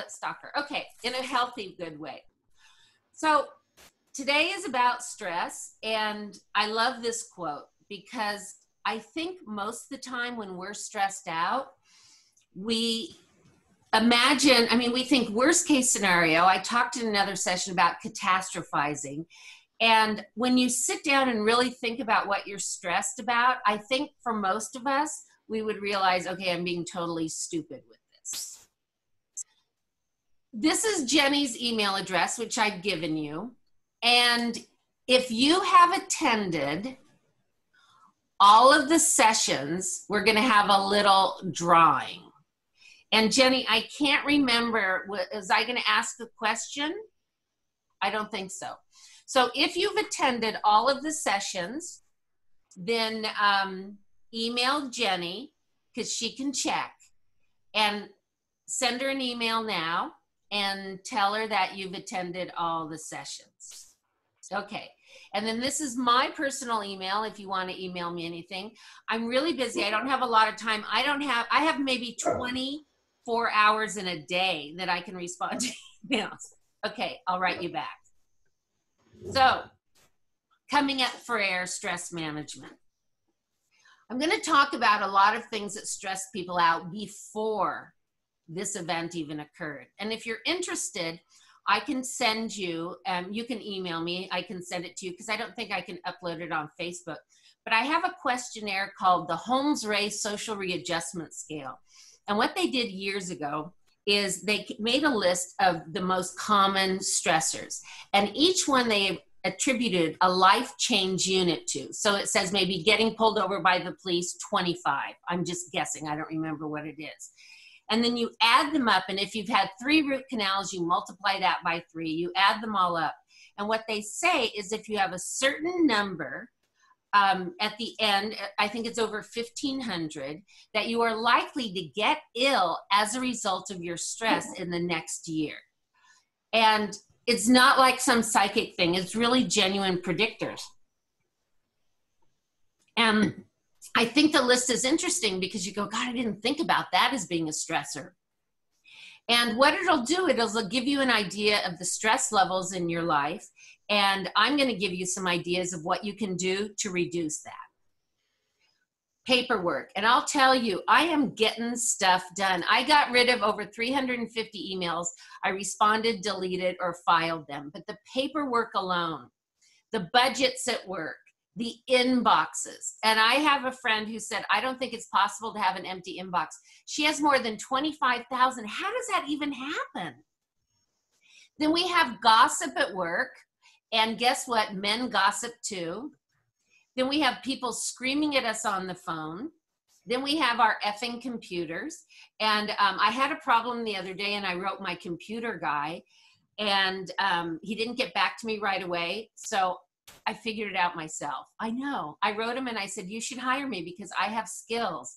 stalker. Okay, in a healthy, good way. So today is about stress, and I love this quote because I think most of the time when we're stressed out, we we think worst case scenario. I talked in another session about catastrophizing. And when you sit down and really think about what you're stressed about, I think for most of us, we would realize, okay, I'm being totally stupid with this. This is Jenny's email address, which I've given you. And if you have attended all of the sessions, we're going to have a little drawing. And Jenny, I can't remember, was I going to ask a question? I don't think so. So if you've attended all of the sessions, then email Jenny, because she can check, and send her an email now and tell her that you've attended all the sessions. Okay. And then this is my personal email if you want to email me anything. I'm really busy. I don't have a lot of time. I have maybe 24 hours in a day that I can respond to emails. Okay, I'll write you back. So, coming up for air, stress management. I'm going to talk about a lot of things that stress people out before this event even occurred. And if you're interested, I can send you, you can email me, I can send it to you because I don't think I can upload it on Facebook. But I have a questionnaire called the Holmes-Rahe Social Readjustment Scale. And what they did years ago is they made a list of the most common stressors. And each one they attributed a life change unit to. So it says maybe getting pulled over by the police, 25. I'm just guessing, I don't remember what it is. And then you add them up, and if you've had 3 root canals, you multiply that by 3, you add them all up. And what they say is if you have a certain number at the end, I think it's over 1,500, that you are likely to get ill as a result of your stress in the next year. And it's not like some psychic thing, it's really genuine predictors. And I think the list is interesting because you go, God, I didn't think about that as being a stressor. And what it'll do, it'll give you an idea of the stress levels in your life. And I'm going to give you some ideas of what you can do to reduce that. Paperwork. And I'll tell you, I am getting stuff done. I got rid of over 350 emails. I responded, deleted, or filed them. But the paperwork alone, the budgets at work, the inboxes. And I have a friend who said, I don't think it's possible to have an empty inbox. She has more than 25,000. How does that even happen? Then we have gossip at work. And guess what? Men gossip too. Then we have people screaming at us on the phone. Then we have our effing computers. And I had a problem the other day, and I wrote my computer guy, and he didn't get back to me right away. So I figured it out myself. I know. I wrote him and I said, you should hire me because I have skills.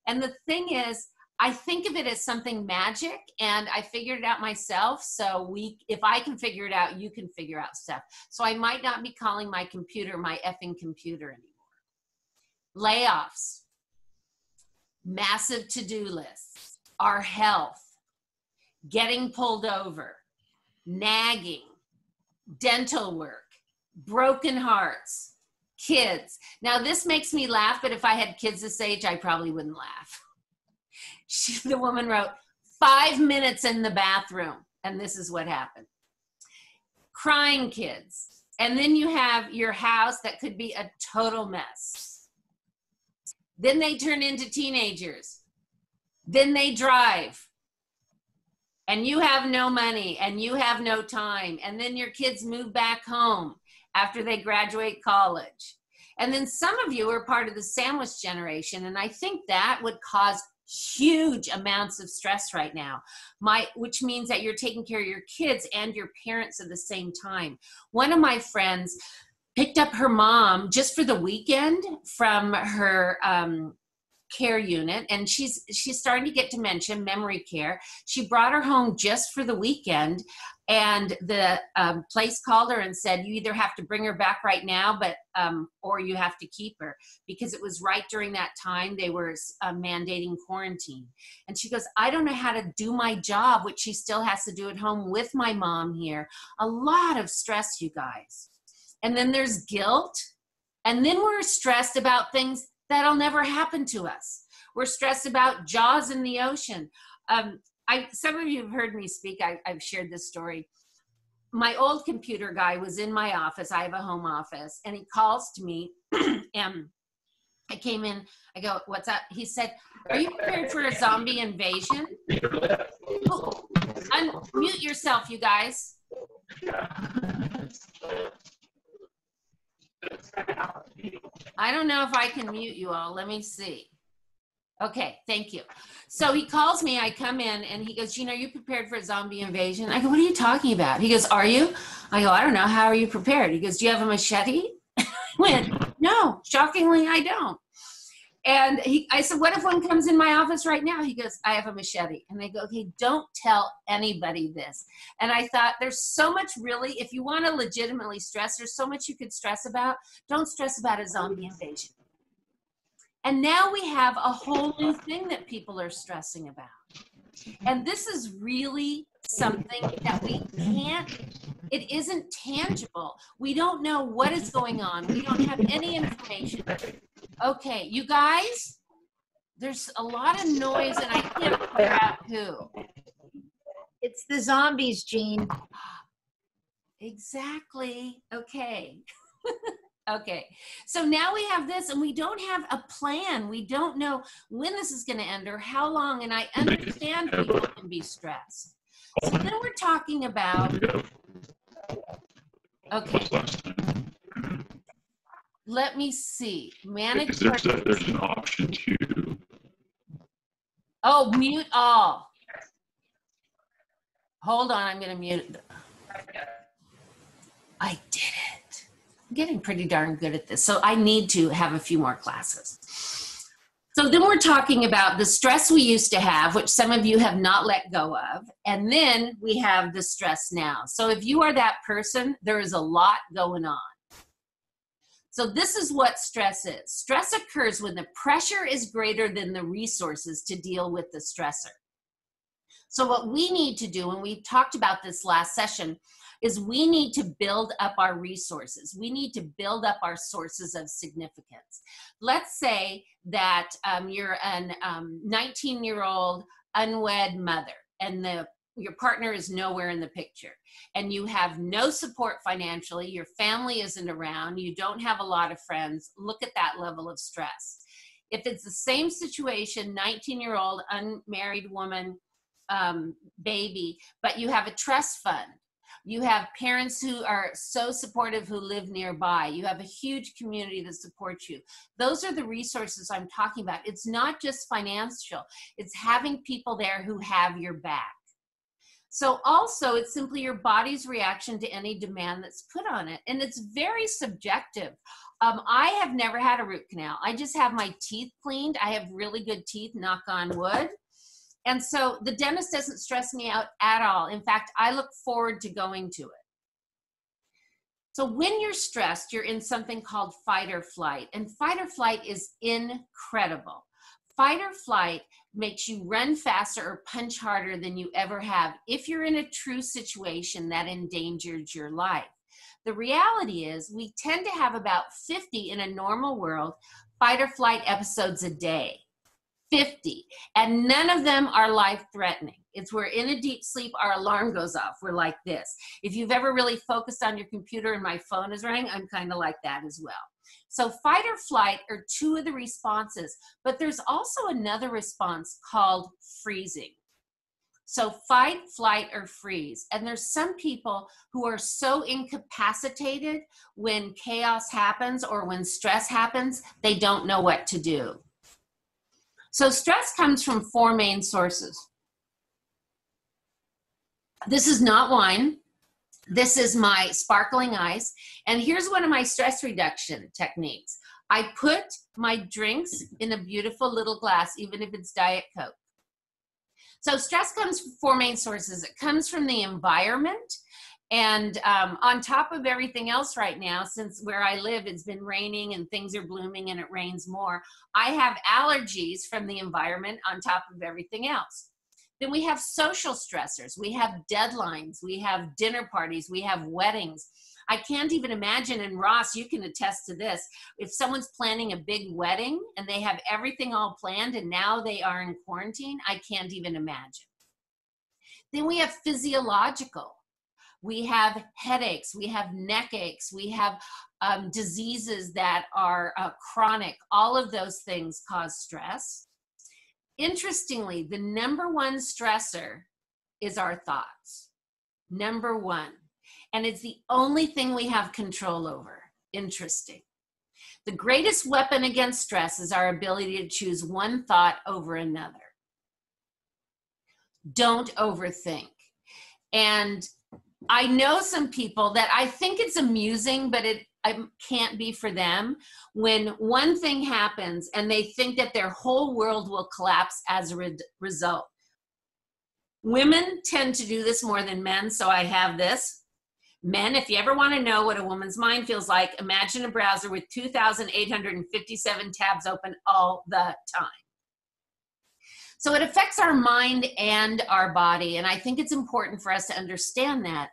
And the thing is, I think of it as something magic, and I figured it out myself. So if I can figure it out, you can figure out stuff. So I might not be calling my computer my effing computer anymore. Layoffs, massive to-do lists, our health, getting pulled over, nagging, dental work, broken hearts, kids. Now this makes me laugh, but if I had kids this age, I probably wouldn't laugh. The woman wrote, 5 minutes in the bathroom, and this is what happened. Crying kids. And then you have your house that could be a total mess. Then they turn into teenagers. Then they drive. And you have no money, and you have no time. And then your kids move back home after they graduate college. And then some of you are part of the sandwich generation, and I think that would cause huge amounts of stress right now, which means that you're taking care of your kids and your parents at the same time. One of my friends picked up her mom just for the weekend from her care unit, and she's starting to get dementia, memory care. She brought her home just for the weekend, and the place called her and said, you either have to bring her back right now, or you have to keep her, because it was right during that time they were mandating quarantine. And she goes, I don't know how to do my job, which she still has to do at home with my mom here. A lot of stress, you guys. And then there's guilt. And then we're stressed about things that'll never happen to us. We're stressed about Jaws in the ocean. Some of you have heard me speak. I've shared this story. My old computer guy was in my office. I have a home office, and he calls to me, and I came in. I go, what's up? He said, are you prepared for a zombie invasion? Oh, unmute yourself, you guys. I don't know if I can mute you all. Let me see. Okay, thank you. So he calls me, I come in, and he goes, Gina, are you prepared for a zombie invasion? I go, what are you talking about? He goes, are you? I go, I don't know. How are you prepared? He goes, do you have a machete? I went, no, shockingly, I don't. And I said, what if one comes in my office right now? He goes, I have a machete. And I go, okay, don't tell anybody this. And I thought, there's so much really, if you want to legitimately stress, there's so much you could stress about. Don't stress about a zombie invasion. And now we have a whole new thing that people are stressing about. And this is really something that we can't, it isn't tangible. We don't know what is going on. We don't have any information. Okay, you guys, there's a lot of noise and I can't figure out who. It's the zombies, Jean. Exactly. Okay. Okay. So now we have this and we don't have a plan. We don't know when this is going to end or how long. And I understand people can be stressed. So then we're talking about, okay. Let me see. Manage. There's an option to. Oh, mute all. Hold on, I'm going to mute it. I did it. I'm getting pretty darn good at this. So I need to have a few more classes. So then we're talking about the stress we used to have, which some of you have not let go of. And then we have the stress now. So if you are that person, there is a lot going on. So this is what stress is. Stress occurs when the pressure is greater than the resources to deal with the stressor. So what we need to do, and we talked about this last session, is we need to build up our resources. We need to build up our sources of significance. Let's say that you're a 19-year-old unwed mother, and your partner is nowhere in the picture, and you have no support financially, your family isn't around, you don't have a lot of friends. Look at that level of stress. If it's the same situation, 19-year-old unmarried woman, baby, but you have a trust fund, you have parents who are so supportive who live nearby, you have a huge community that supports you. Those are the resources I'm talking about. It's not just financial, it's having people there who have your back. So also, it's simply your body's reaction to any demand that's put on it. And it's very subjective. I have never had a root canal. I just have my teeth cleaned. I have really good teeth, knock on wood. And so the dentist doesn't stress me out at all. In fact, I look forward to going to it. So when you're stressed, you're in something called fight or flight. And fight or flight is incredible. Fight or flight makes you run faster or punch harder than you ever have if you're in a true situation that endangered your life. The reality is we tend to have about 50 in a normal world fight or flight episodes a day. 50, and none of them are life-threatening. It's we're in a deep sleep, our alarm goes off. We're like this. If you've ever really focused on your computer and my phone is ringing, I'm kind of like that as well. So fight or flight are two of the responses, but there's also another response called freezing. So fight, flight, or freeze. And there's some people who are so incapacitated when chaos happens or when stress happens, they don't know what to do. So stress comes from four main sources. This is not wine. This is my sparkling ice. And here's one of my stress reduction techniques. I put my drinks in a beautiful little glass, even if it's Diet Coke. So stress comes from four main sources. It comes from the environment. And on top of everything else right now, since where I live, it's been raining and things are blooming and it rains more, I have allergies from the environment on top of everything else. Then we have social stressors. We have deadlines. We have dinner parties. We have weddings. I can't even imagine, and Ross, you can attest to this, if someone's planning a big wedding and they have everything all planned and now they are in quarantine, I can't even imagine. Then we have physiological. We have headaches, we have neck aches, we have diseases that are chronic. All of those things cause stress. Interestingly, the number one stressor is our thoughts. Number one. And it's the only thing we have control over. Interesting. The greatest weapon against stress is our ability to choose one thought over another. Don't overthink. And I know some people that I think it's amusing, but it can't be for them when one thing happens and they think that their whole world will collapse as a result. Women tend to do this more than men, so I have this. Men, if you ever want to know what a woman's mind feels like, imagine a browser with 2,857 tabs open all the time. So it affects our mind and our body, and I think it's important for us to understand that.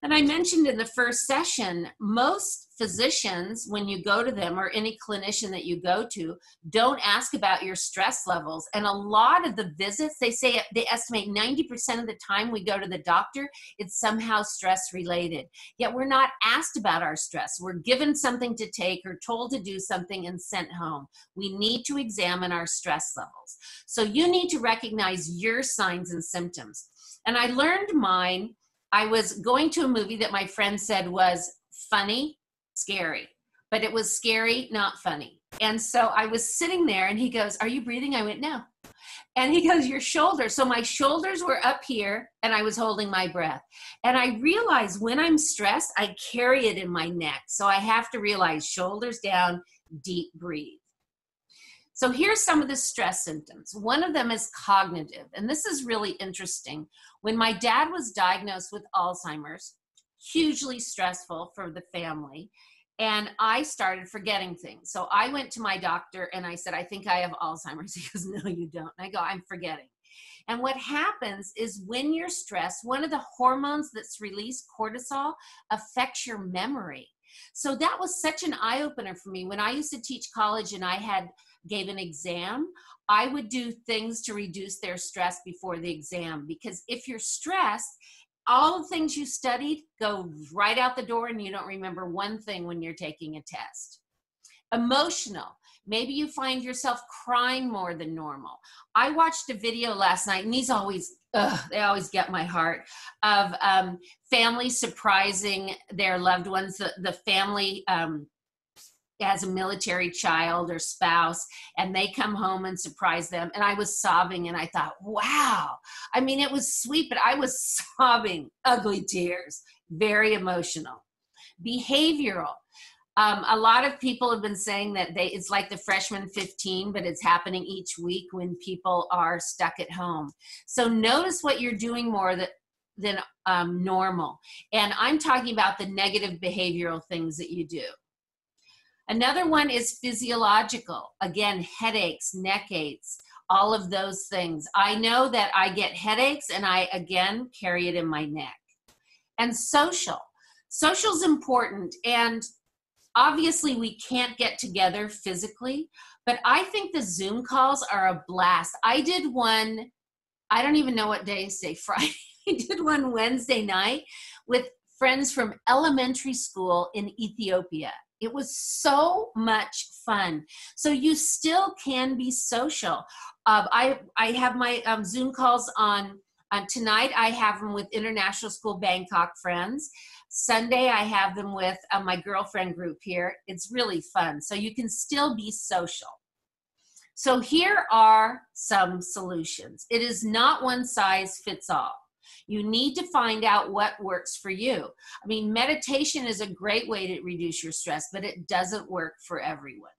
And I mentioned in the first session, most physicians, when you go to them, or any clinician that you go to, don't ask about your stress levels. And a lot of the visits, they say, they estimate 90% of the time we go to the doctor, it's somehow stress related. Yet we're not asked about our stress. We're given something to take or told to do something and sent home. We need to examine our stress levels. So you need to recognize your signs and symptoms. And I learned mine. I was going to a movie that my friend said was funny, scary, but it was scary, not funny. And so I was sitting there and he goes, "Are you breathing?" I went, "No." And he goes, "Your shoulders." So my shoulders were up here and I was holding my breath. And I realized when I'm stressed, I carry it in my neck. So I have to realize shoulders down, deep breathe. So here's some of the stress symptoms. One of them is cognitive, and this is really interesting. When my dad was diagnosed with Alzheimer's, hugely stressful for the family, and I started forgetting things. So I went to my doctor and I said, "I think I have Alzheimer's." He goes, "No, you don't." And I go, "I'm forgetting." And what happens is when you're stressed, one of the hormones that's released, cortisol, affects your memory. So that was such an eye-opener for me. When I used to teach college and I gave an exam, I would do things to reduce their stress before the exam, because if you're stressed, all the things you studied go right out the door and you don't remember one thing when you're taking a test. Emotional. Maybe you find yourself crying more than normal. I watched a video last night, and these always, they always get my heart, of families surprising their loved ones. The family has a military child or spouse, and they come home and surprise them. And I was sobbing, and I thought, wow. I mean, it was sweet, but I was sobbing, ugly tears, very emotional. Behavioral. A lot of people have been saying that it's like the freshman 15, but it's happening each week when people are stuck at home. So notice what you're doing more than normal. And I'm talking about the negative behavioral things that you do. Another one is physiological. Again, headaches, neck aches, all of those things. I know that I get headaches and I, again, carry it in my neck. And social. Social's important. And obviously we can't get together physically, but I think the Zoom calls are a blast. I did one, I don't even know what day is today, Friday. I did one Wednesday night with friends from elementary school in Ethiopia. It was so much fun. So you still can be social. I have my Zoom calls on tonight. I have them with International School Bangkok friends. Sunday, I have them with my girlfriend group here. It's really fun. So you can still be social. So here are some solutions. It is not one size fits all. You need to find out what works for you. I mean, meditation is a great way to reduce your stress, but it doesn't work for everyone.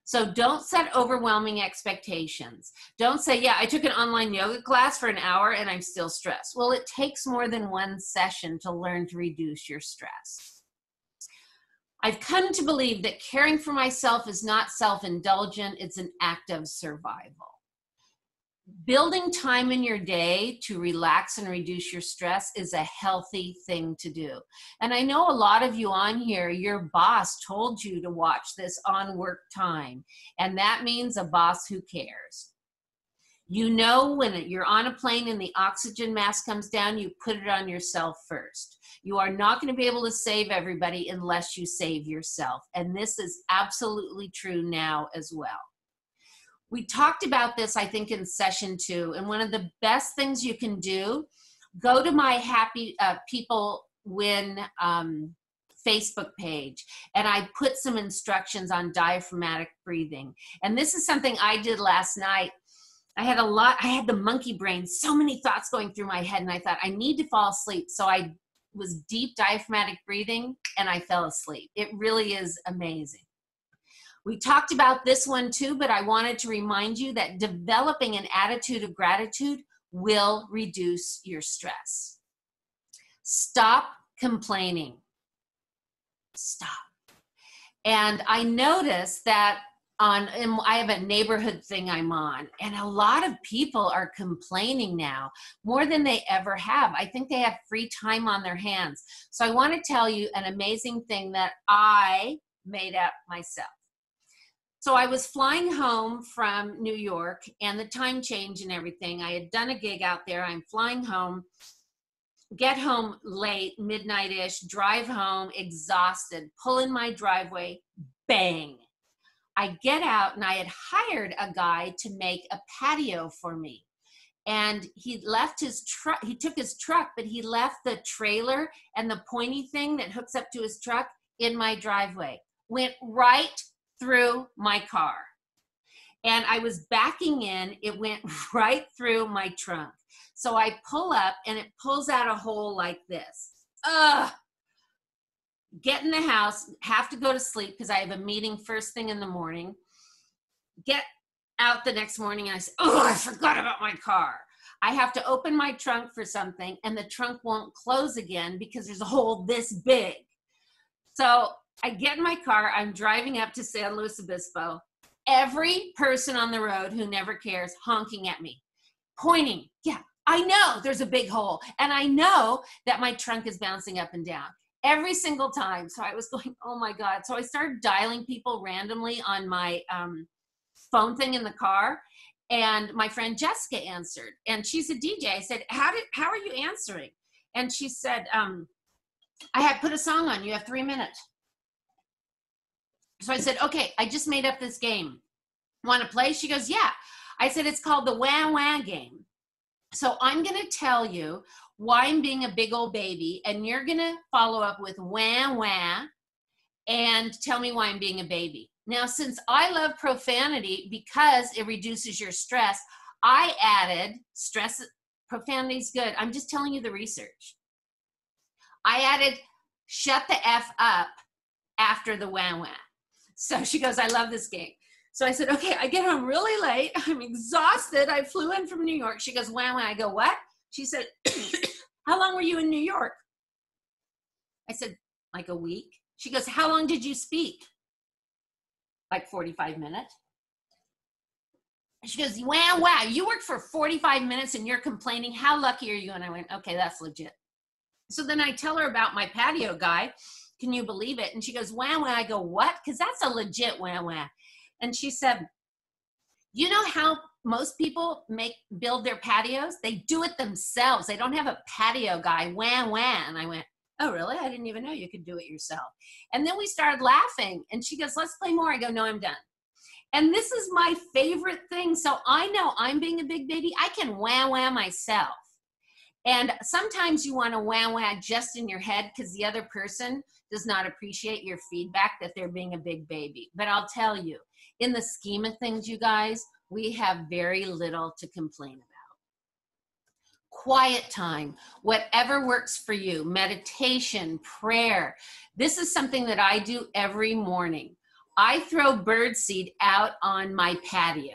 So don't set overwhelming expectations. Don't say, yeah, I took an online yoga class for an hour and I'm still stressed. Well, it takes more than one session to learn to reduce your stress. I've come to believe that caring for myself is not self-indulgent, it's an act of survival. Building time in your day to relax and reduce your stress is a healthy thing to do. And I know a lot of you on here, your boss told you to watch this on work time. And that means a boss who cares. You know, when you're on a plane and the oxygen mask comes down, you put it on yourself first. You are not going to be able to save everybody unless you save yourself. And this is absolutely true now as well. We talked about this, I think, in session 2, and one of the best things you can do, go to my Happy People Win Facebook page, and I put some instructions on diaphragmatic breathing. And this is something I did last night. I had the monkey brain, so many thoughts going through my head, and I thought, I need to fall asleep. So I was deep diaphragmatic breathing, and I fell asleep. It really is amazing. We talked about this one too, but I wanted to remind you that developing an attitude of gratitude will reduce your stress. Stop complaining. Stop. And I noticed that I have a neighborhood thing I'm on, and a lot of people are complaining now more than they ever have. I think they have free time on their hands. So I want to tell you an amazing thing that I made up myself. So I was flying home from New York, and the time change and everything. I had done a gig out there. I'm flying home, get home late, midnight-ish, drive home, exhausted, pull in my driveway, bang. I get out, and I had hired a guy to make a patio for me. And he left his truck, he took his truck, but he left the trailer and the pointy thing that hooks up to his truck in my driveway. Went right through my car. And I was backing in, it went right through my trunk. So I pull up and it pulls out a hole like this. Ugh. Get in the house, have to go to sleep because I have a meeting first thing in the morning. Get out the next morning and I say, oh, I forgot about my car. I have to open my trunk for something and the trunk won't close again because there's a hole this big. So I get in my car, I'm driving up to San Luis Obispo. Every person on the road who never cares honking at me, pointing. Yeah, I know there's a big hole. And I know that my trunk is bouncing up and down every single time. So I was going, oh my God. So I started dialing people randomly on my phone thing in the car. And my friend Jessica answered. And she's a DJ. I said, how are you answering? And she said, I had put a song on. You have 3 minutes. So I said, okay, I just made up this game. Want to play? She goes, yeah. I said, it's called the Wah Wah game. So I'm going to tell you why I'm being a big old baby, and you're going to follow up with wah wah and tell me why I'm being a baby. Now, since I love profanity because it reduces your stress, I added stress. Profanity is good. I'm just telling you the research. I added shut the F up after the wah wah. So she goes, I love this game. So I said, okay, I get home really late. I'm exhausted. I flew in from New York. She goes, wah wah. I go, what? She said, how long were you in New York? I said, like a week. She goes, how long did you speak? Like 45 minutes. She goes, wow, wow, you worked for 45 minutes and you're complaining. How lucky are you? And I went, okay, that's legit. So then I tell her about my patio guy. Can you believe it? And she goes, wow, wow. I go, what? Because that's a legit wow, wow. And she said, you know how most people build their patios? They do it themselves. They don't have a patio guy, wah, wah. And I went, oh, really? I didn't even know you could do it yourself. And then we started laughing. And she goes, let's play more. I go, no, I'm done. And this is my favorite thing. So I know I'm being a big baby. I can wah, wah myself. And sometimes you want to wah, wah just in your head because the other person does not appreciate your feedback that they're being a big baby. But I'll tell you, in the scheme of things, you guys, we have very little to complain about. Quiet time, whatever works for you, meditation, prayer. This is something that I do every morning. I throw birdseed out on my patio.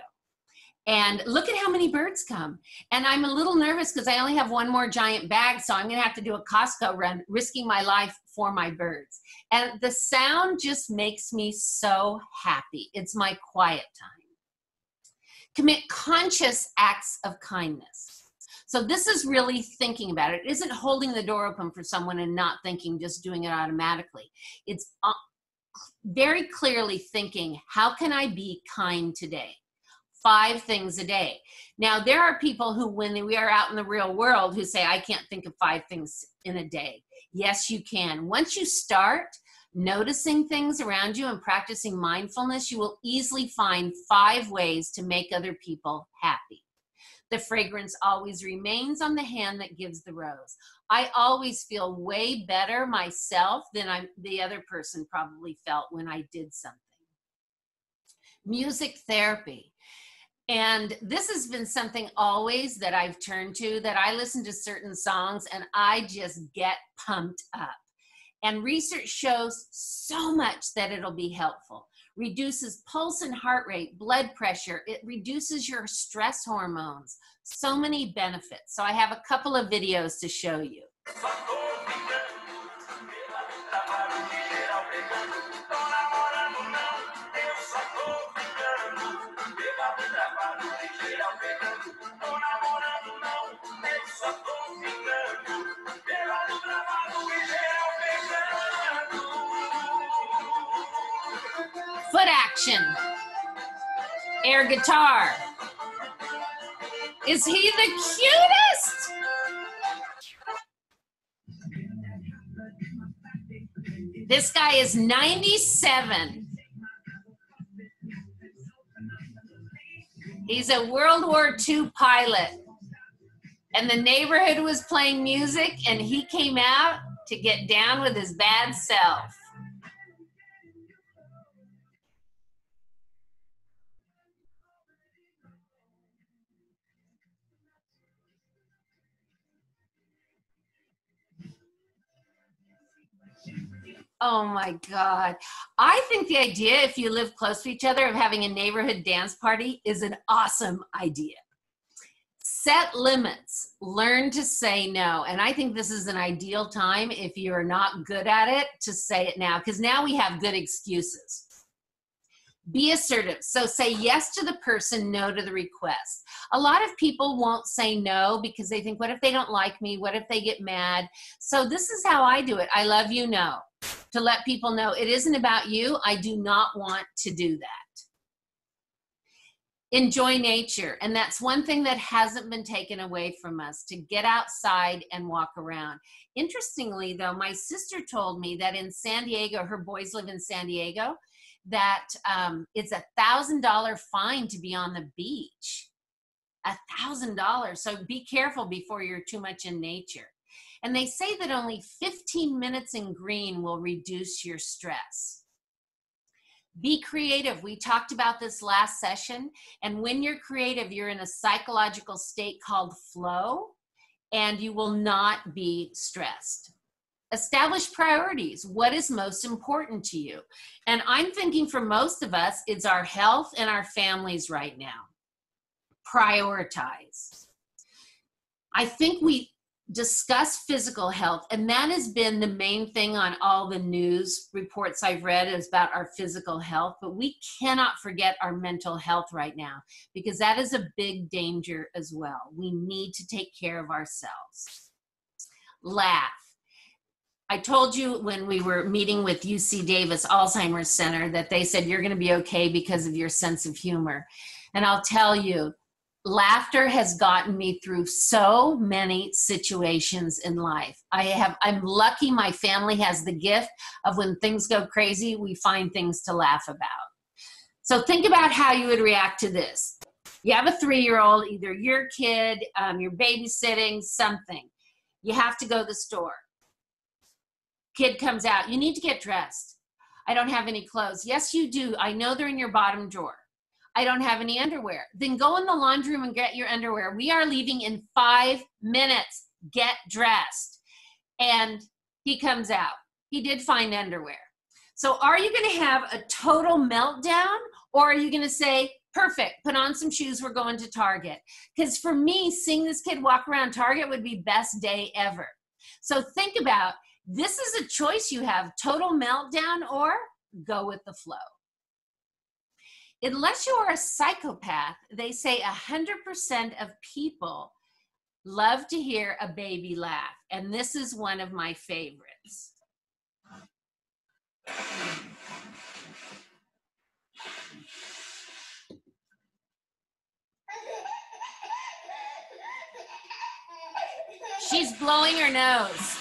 And look at how many birds come. And I'm a little nervous because I only have one more giant bag, so I'm going to have to do a Costco run, risking my life for my birds. And the sound just makes me so happy. It's my quiet time. Commit conscious acts of kindness. So this is really thinking about it. It isn't holding the door open for someone and not thinking, just doing it automatically. It's very clearly thinking, how can I be kind today? 5 things a day. Now, there are people who, when we are out in the real world, who say, I can't think of 5 things in a day. Yes, you can. Once you start noticing things around you and practicing mindfulness, you will easily find 5 ways to make other people happy. The fragrance always remains on the hand that gives the rose. I always feel way better myself than the other person probably felt when I did something. Music therapy. And this has been something always that I've turned to, that I listen to certain songs and I just get pumped up. And research shows so much that it'll be helpful. Reduces pulse and heart rate, blood pressure. It reduces your stress hormones. So many benefits. So I have a couple of videos to show you. Foot action. Air guitar. Is he the cutest? This guy is 97. He's a World War II pilot. And the neighborhood was playing music and he came out to get down with his bad self. Oh my God. I think the idea, if you live close to each other, of having a neighborhood dance party is an awesome idea. Set limits. Learn to say no. And I think this is an ideal time, if you're not good at it, to say it now, because now we have good excuses. Be assertive. So say yes to the person, no to the request. A lot of people won't say no because they think, what if they don't like me? What if they get mad? So this is how I do it. I love you, no. To let people know it isn't about you. I do not want to do that. Enjoy nature. And that's one thing that hasn't been taken away from us, to get outside and walk around. Interestingly, though, my sister told me that in San Diego, her boys live in San Diego, that it's $1,000 fine to be on the beach. $1,000. So be careful before you're too much in nature. And they say that only 15 minutes in green will reduce your stress. Be creative. We talked about this last session. And when you're creative, you're in a psychological state called flow, and you will not be stressed. Establish priorities. What is most important to you? And I'm thinking for most of us, it's our health and our families right now. Prioritize. I think we discuss physical health, and that has been the main thing on all the news reports I've read, is about our physical health, but we cannot forget our mental health right now, because that is a big danger as well. We need to take care of ourselves. Laugh. I told you when we were meeting with UC Davis Alzheimer's Center that they said you're going to be okay because of your sense of humor. And I'll tell you, laughter has gotten me through so many situations in life. I'm lucky my family has the gift of, when things go crazy, we find things to laugh about. So think about how you would react to this. You have a 3-year-old, either your kid, you're babysitting, something. You have to go to the store. Kid comes out. You need to get dressed. I don't have any clothes. Yes, you do. I know they're in your bottom drawer. I don't have any underwear. Then go in the laundry room and get your underwear. We are leaving in 5 minutes. Get dressed. And he comes out. He did find underwear. So are you going to have a total meltdown, or are you going to say, perfect, put on some shoes, we're going to Target? Because for me, seeing this kid walk around Target would be best day ever. So think about, this is a choice you have, total meltdown or go with the flow. Unless you are a psychopath, they say 100% of people love to hear a baby laugh. And this is one of my favorites. She's blowing her nose.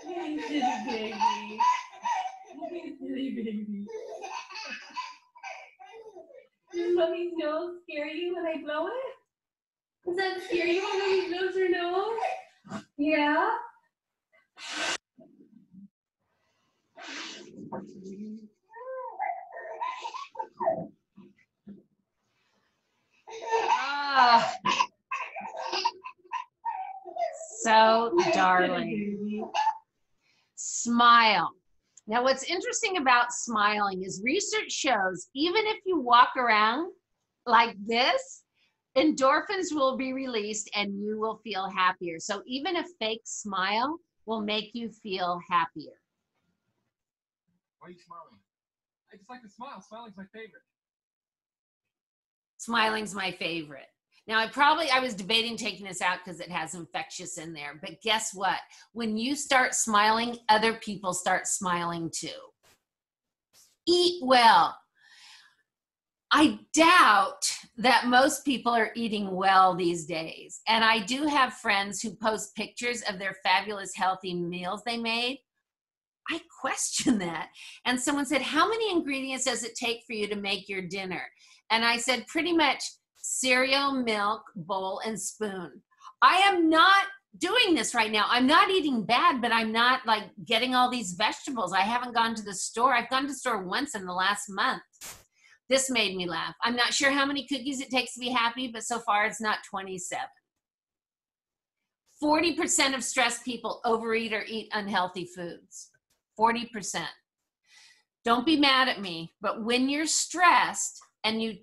Silly baby. Silly baby. Does mommy's nose scare you when I blow it? Does that scare you when mommy blows her nose? Yeah? Ah, so darling. Smile. Now, what's interesting about smiling is research shows even if you walk around like this, endorphins will be released and you will feel happier. So even a fake smile will make you feel happier. Why are you smiling? I just like to smile. Smiling's my favorite. Smiling's my favorite. Now, I was debating taking this out because it has infectious in there, but guess what? When you start smiling, other people start smiling too. Eat well. I doubt that most people are eating well these days. And I do have friends who post pictures of their fabulous healthy meals they made. I question that. And someone said, how many ingredients does it take for you to make your dinner? And I said, pretty much cereal, milk, bowl, and spoon. I am not doing this right now. I'm not eating bad, but I'm not like getting all these vegetables. I haven't gone to the store. I've gone to the store once in the last month. This made me laugh. I'm not sure how many cookies it takes to be happy, but so far it's not 27. 40% of stressed people overeat or eat unhealthy foods. 40%. Don't be mad at me, but when you're stressed and you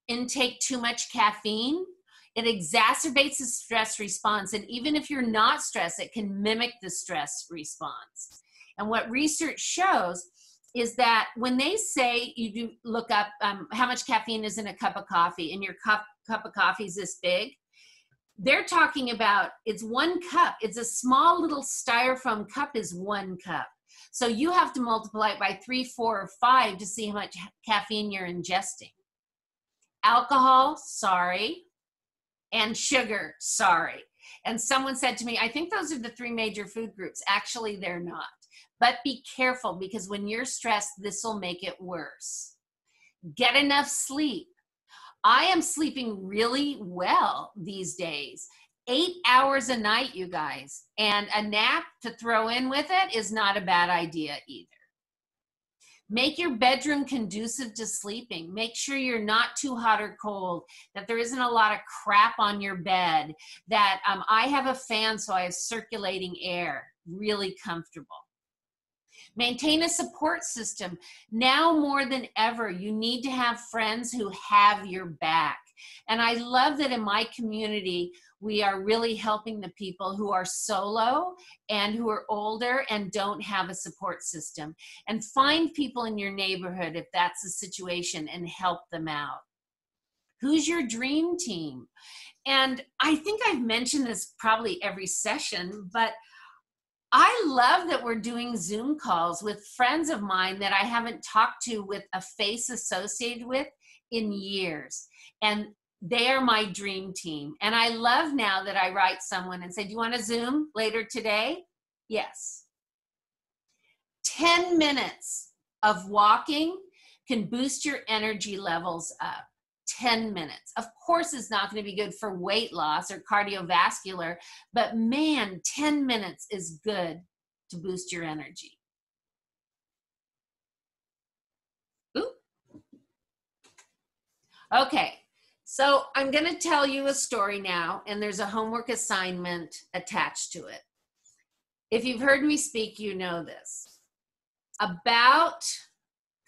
intake too much caffeine, it exacerbates the stress response. And even if you're not stressed, it can mimic the stress response. And what research shows is that when they say you do look up how much caffeine is in a cup of coffee, and your cup of coffee is this big, they're talking about it's 1 cup. It's a small little styrofoam cup is 1 cup. So you have to multiply it by 3, 4, or 5 to see how much caffeine you're ingesting. Alcohol, sorry. And sugar, sorry. And someone said to me, I think those are the 3 major food groups. Actually, they're not. But be careful, because when you're stressed, this will make it worse. Get enough sleep. I am sleeping really well these days. 8 hours a night, you guys. And a nap to throw in with it is not a bad idea either. Make your bedroom conducive to sleeping. Make sure you're not too hot or cold, that there isn't a lot of crap on your bed, that I have a fan so I have circulating air, really comfortable. Maintain a support system. Now more than ever, you need to have friends who have your back. And I love that in my community, we are really helping the people who are solo and who are older and don't have a support system. And find people in your neighborhood if that's the situation and help them out. Who's your dream team? And I think I've mentioned this probably every session, but I love that we're doing Zoom calls with friends of mine that I haven't talked to with a face associated with in years. And they are my dream team. And I love now that I write someone and say, do you want to Zoom later today? Yes. 10 minutes of walking can boost your energy levels up. 10 minutes. Of course, it's not going to be good for weight loss or cardiovascular, but man, 10 minutes is good to boost your energy. Ooh, Okay, so I'm going to tell you a story now, and there's a homework assignment attached to it. If you've heard me speak, you know this. About,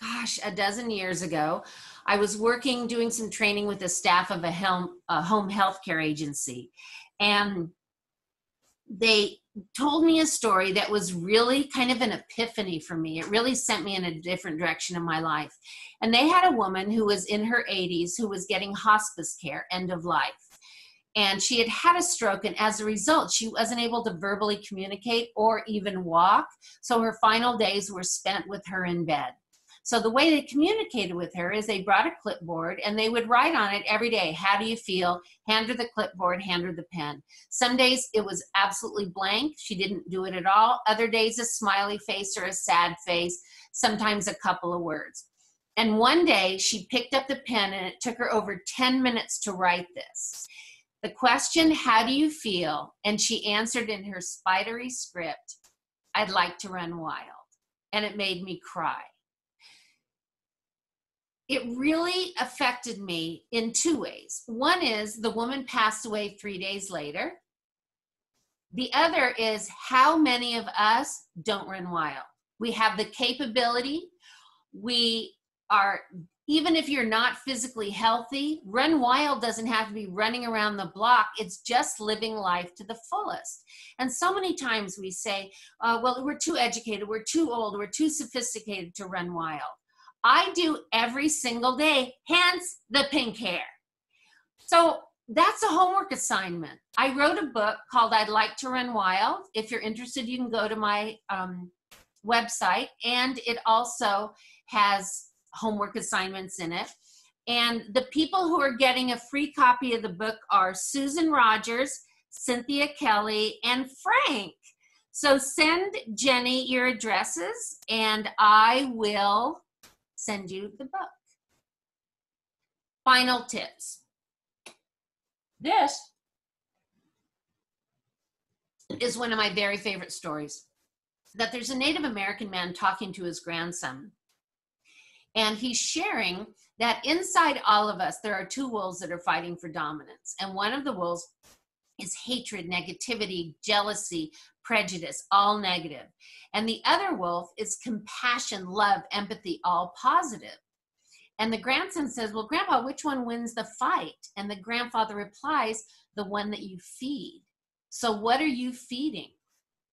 gosh, a dozen years ago, I was doing some training with the staff of a home health care agency, and they told me a story that was really kind of an epiphany for me. It really sent me in a different direction in my life. And they had a woman who was in her 80s who was getting hospice care, end of life. And she had had a stroke, and as a result, she wasn't able to verbally communicate or even walk. So her final days were spent with her in bed. So the way they communicated with her is they brought a clipboard and they would write on it every day, how do you feel? Hand her the clipboard, hand her the pen. Some days it was absolutely blank. She didn't do it at all. Other days a smiley face or a sad face, sometimes a couple of words. And one day she picked up the pen and it took her over 10 minutes to write this. The question, how do you feel? And she answered in her spidery script, I'd like to run wild. And it made me cry. It really affected me in two ways. One is the woman passed away 3 days later. The other is how many of us don't run wild. We have the capability. We are, even if you're not physically healthy, run wild doesn't have to be running around the block. It's just living life to the fullest. And so many times we say, well, we're too educated, we're too old, we're too sophisticated to run wild. I do every single day, hence the pink hair. So that's a homework assignment. I wrote a book called I'd Like to Run Wild. If you're interested, you can go to my website, and it also has homework assignments in it. And the people who are getting a free copy of the book are Susan Rogers, Cynthia Kelly, and Frank. So send Jenny your addresses, and I will send you the book. Final tips. This is one of my very favorite stories. That there's a Native American man talking to his grandson. And he's sharing that inside all of us, there are two wolves that are fighting for dominance. And one of the wolves is hatred, negativity, jealousy, prejudice, all negative. And the other wolf is compassion, love, empathy, all positive. And the grandson says, well, Grandpa, which one wins the fight? And the grandfather replies, the one that you feed. So what are you feeding?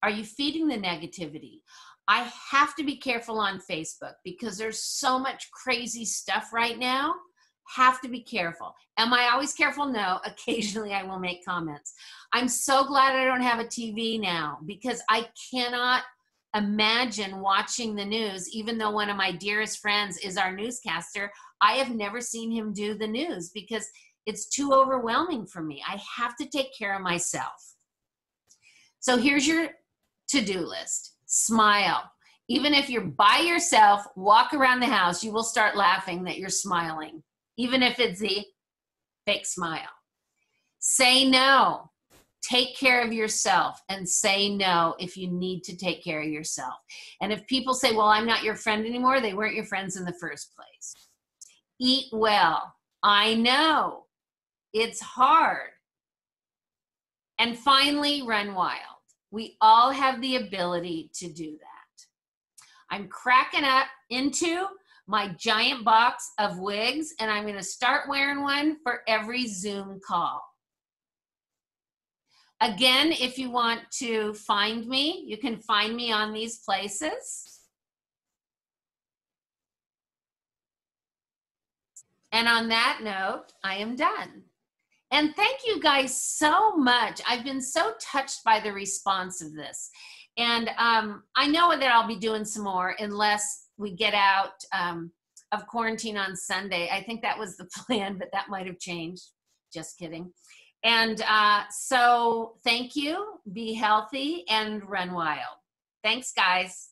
Are you feeding the negativity? I have to be careful on Facebook because there's so much crazy stuff right now. Have to be careful. Am I always careful? No. Occasionally I will make comments. I'm so glad I don't have a TV now because I cannot imagine watching the news, even though one of my dearest friends is our newscaster. I have never seen him do the news because it's too overwhelming for me. I have to take care of myself. So here's your to-do list. Smile. Even if you're by yourself, walk around the house, you will start laughing that you're smiling, even if it's the fake smile. Say no. Take care of yourself and say no if you need to take care of yourself. And if people say, well, I'm not your friend anymore, they weren't your friends in the first place. Eat well. I know. It's hard. And finally, run wild. We all have the ability to do that. I'm cracking up into my giant box of wigs, and I'm going to start wearing one for every Zoom call. Again, if you want to find me, you can find me on these places. And on that note, I am done. And thank you guys so much. I've been so touched by the response of this. And I know that I'll be doing some more unless we get out of quarantine on Sunday. I think that was the plan, but that might have changed. Just kidding. And so thank you, be healthy, and run wild. Thanks, guys.